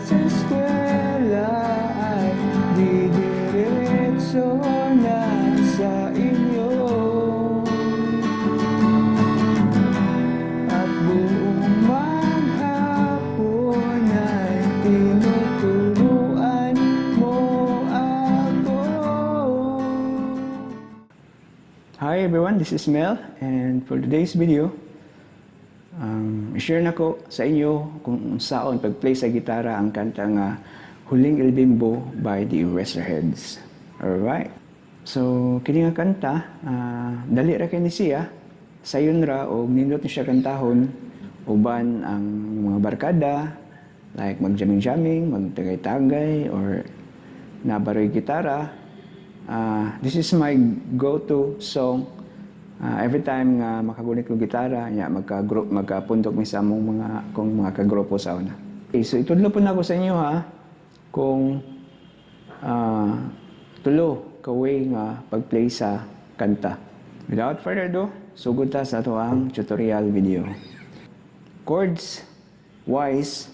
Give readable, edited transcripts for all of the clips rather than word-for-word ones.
sa eskwela ay didiretso na sa inyo. At buong maghapon ay tinuturuan mo ako. Hi everyone, this is Mel, and for today's video, i-share na ko sa inyo kung saan pag-play sa gitara ang kanta nga Huling El Bimbo by the Eraserheads. Alright. So, kini nga kanta, dali ra kini siya, sayon ra o nindot ni siya kantahon uban ang mga barkada, like mag-jamming-jamming, magtagay-tagay, or nabaroy gitara. This is my go-to song. Every time nga makagunit ko gitara, magkapuntok mi sa among mga kagrupo sa una. Okay, so itudlo po na ako sa inyo ha, kung tulo ka way nga pag-play sa kanta. Without further ado, sugod ta sa ato ang tutorial video. Chords wise,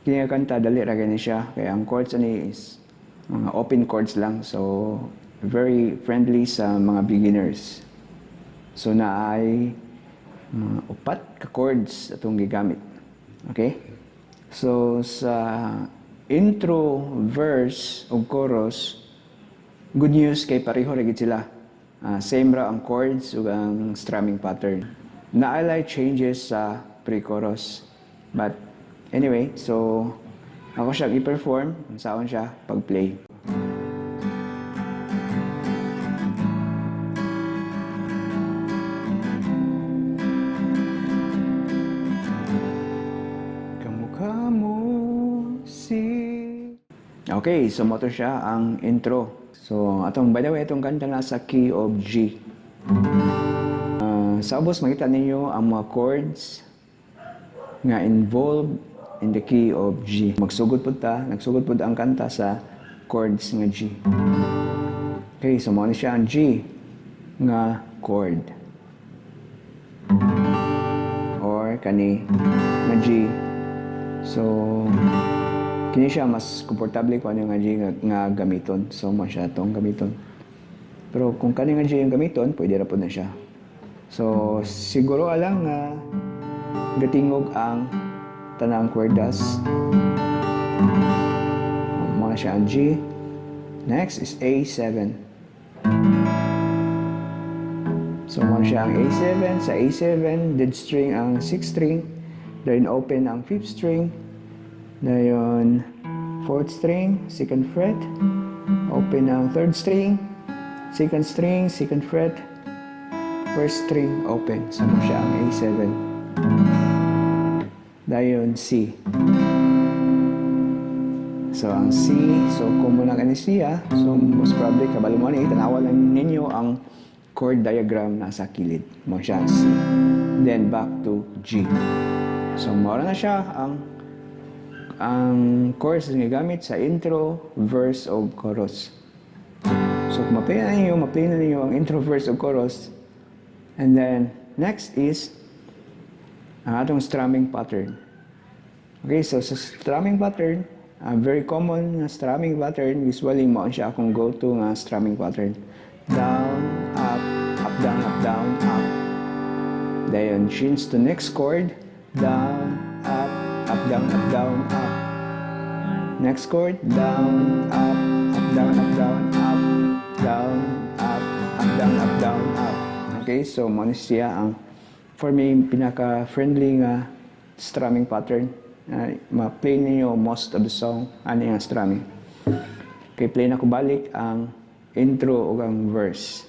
kini nga kanta dali ra gani siya, kaya ang chords ani is mga open chords lang, so very friendly sa mga beginners. So naay mga upat ka chords atong gigamit. Okay? So sa intro, verse ug chorus, good news kay pareho ra gid sila. Same ra ang chords ug ang strumming pattern. Naay changes sa pre-chorus. But anyway, so ako siya i-perform kung saan siya pag-play. Okay, so moto siya ang intro. So, by the way, itong kanta nasa key of G. Sa ubos, makita ninyo ang mga chords nga involved in the key of G. Nagsugod po ang kanta sa chords nga G. Okay, so moto siya ang G nga chord. Or kani nga G. So, kini siya mas komportable kung ano nga G nga gamiton. So, mo siya itong gamiton. Pero kung kani nga G yung gamiton, pwede ra po na siya. So, siguro alang nga gatingog ang tanang kwerdas. Mo siya ang G. Next is A7. So, mo siya ang A7. Sa A7, dead string ang 6th string. Then open ang 5th string. Dayon, 4th string, 2nd fret, open ang 3rd string, 2nd string, 2nd fret, 1st string, open. So, mo siya ang A7. Dayon, C. So, ang C, so kung muna ka ni siya, so most probably, kabalo mo ni, tanawa lang ninyo ang chord diagram nasa kilid. Mo siya ang C. Then, back to G. So, mawala na siya ang chords nga gamit sa intro, verse o chorus. So kung ma-play na ninyo ang intro, verse o chorus. And then next is ang atong strumming pattern. Okay, so sa strumming pattern, very common na strumming pattern, usually mo siya akong go-to nga strumming pattern. Down, up, up, down, up, down, up. Then change to next chord, down, up, up, down, up, down, up. Next chord, down, up, down, up, down, up, down, up, down, up, down, up. Okay, so mo siya ang, for me, pinaka-friendly nga strumming pattern. Ma-play ninyo most of the song, ano yung strumming. Okay, play na ko balik ang intro o ang verse.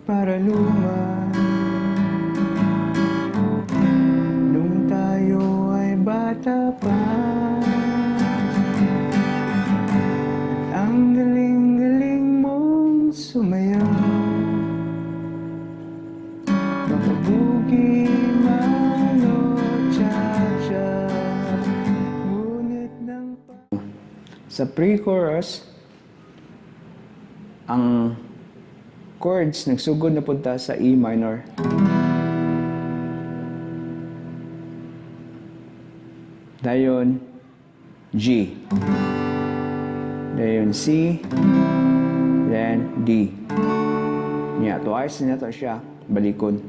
Para luma nung tayo ay bata pa, at ang galing-galing mong sumayaw, makabugi man o cha-cha, ngunit nang Sa pre-chorus, ang chords nagsugod na punta sa E minor. Dayon G. Dayon C. Then D. Nya, twice na to siya, balikod.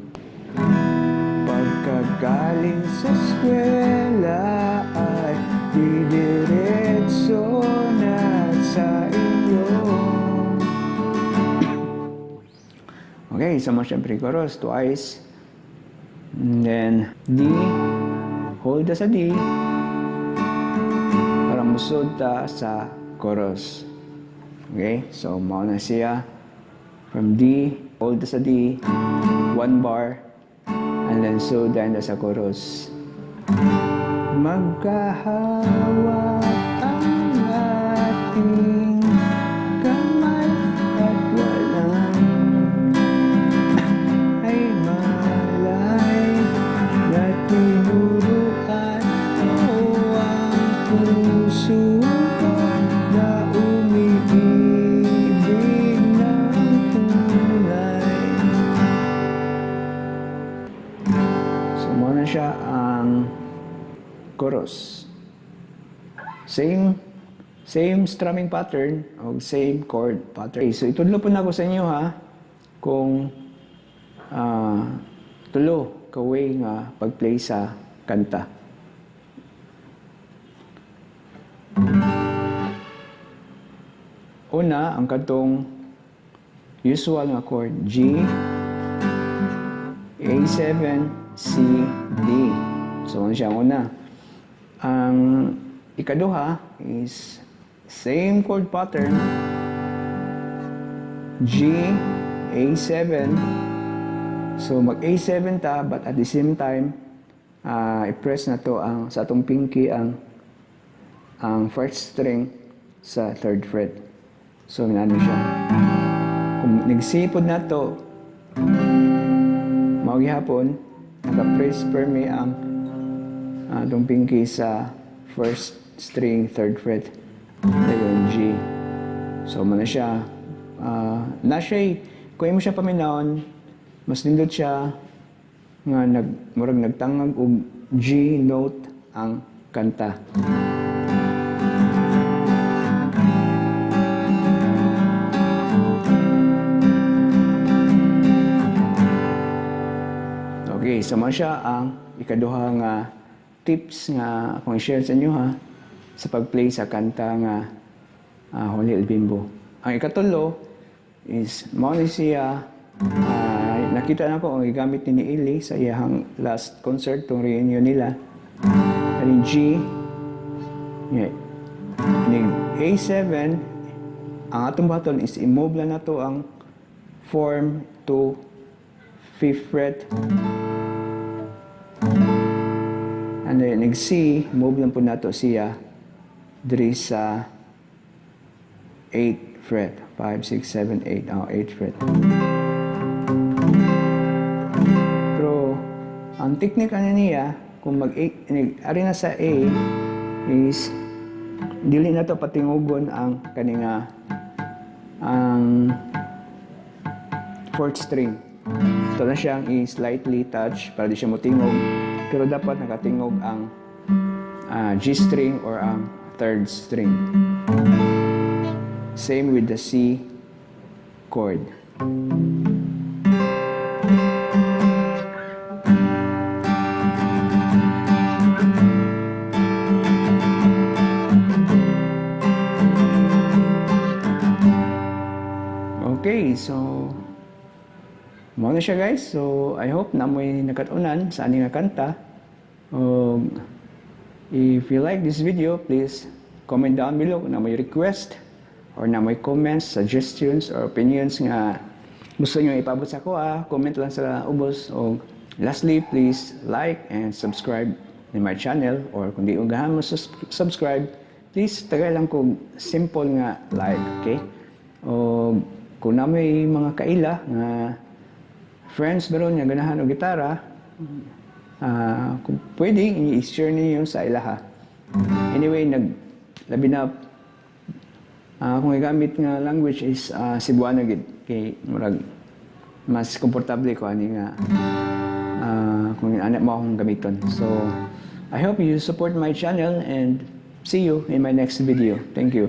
Pagkagaling sa eskwela ay didiretso na sa iyo. Okay, sama siyempre chorus, twice. And then D, hold ta sa D para musod ta sa chorus. Okay, so mao na siya. From D, hold ta sa D, 1 bar, and then so down sa chorus. Magkahawak ang ating kamay at walang ay malay na tinuruan mo ang puso ko na umiibig ng tunay. So muna siya ang chorus. Same strumming pattern o same chord pattern. Okay, so itudlo po na ako sa inyo ha kung tulo ka way nga pag-play sa kanta. Una, ang katong usual nga chord G, A7, C, D. So ano siya ang una. Ang ikaduha is same chord pattern G, A7. So mag A7 ta but at the same time i-press na to ang sa atong pinky ang first string sa third fret. So ano siya. Kung nagsipod na to mao gihapon naka-press firme ang itong pinky sa first string, third fret. Dayon G. So, mana siya. Kung mo siya paminahon, mas nindot siya nga murag nagtangag og G note ang kanta. Okay, so man siya ang ikaduha nga tips nga akong i-share sa inyo ha sa pag-play sa kanta nga Holy El Bimbo. Ang ikatulo is mao ni siya nakita na ko ang gigamit ni Eli sa iyang last concert tong reunion nila. Ani G, ni A7, ang atong button is i-move lang nato ang form to 5th fret. And then nag-C, move lang po nato siya diri sa 8th fret. 5, 6, 7, 8. 8th fret. Pero, ang technique ano niya, kung ari na sa A, is dili na to patingugon ang kaninga ang 4th string. Ito na siyang i-slightly touch para di siya matingog. Pero dapat nakatingog ang G string or ang 3rd string. Same with the C chord. Okay, so mao na siya guys. So I hope na mo'y nakatunan sa aning nga kanta. If you like this video, please comment down below na may request or na may comments, suggestions or opinions nga gusto nyo ipabot sa ako. Comment lang sa ubos. O lastly, please like and subscribe in my channel, or kung di ugahan mo subscribe, please tagay lang kong simple nga like, okay? O kung na may mga kaila nga friends baron nga ganahan og gitara, kung pwede i-share niyo sa ilaha. Anyway, labi na Kung igamit nga language is Cebuano gid kay murag mas komportable ko ani nga kung anak mo akong gamiton. So I hope you support my channel and see you in my next video. Thank you.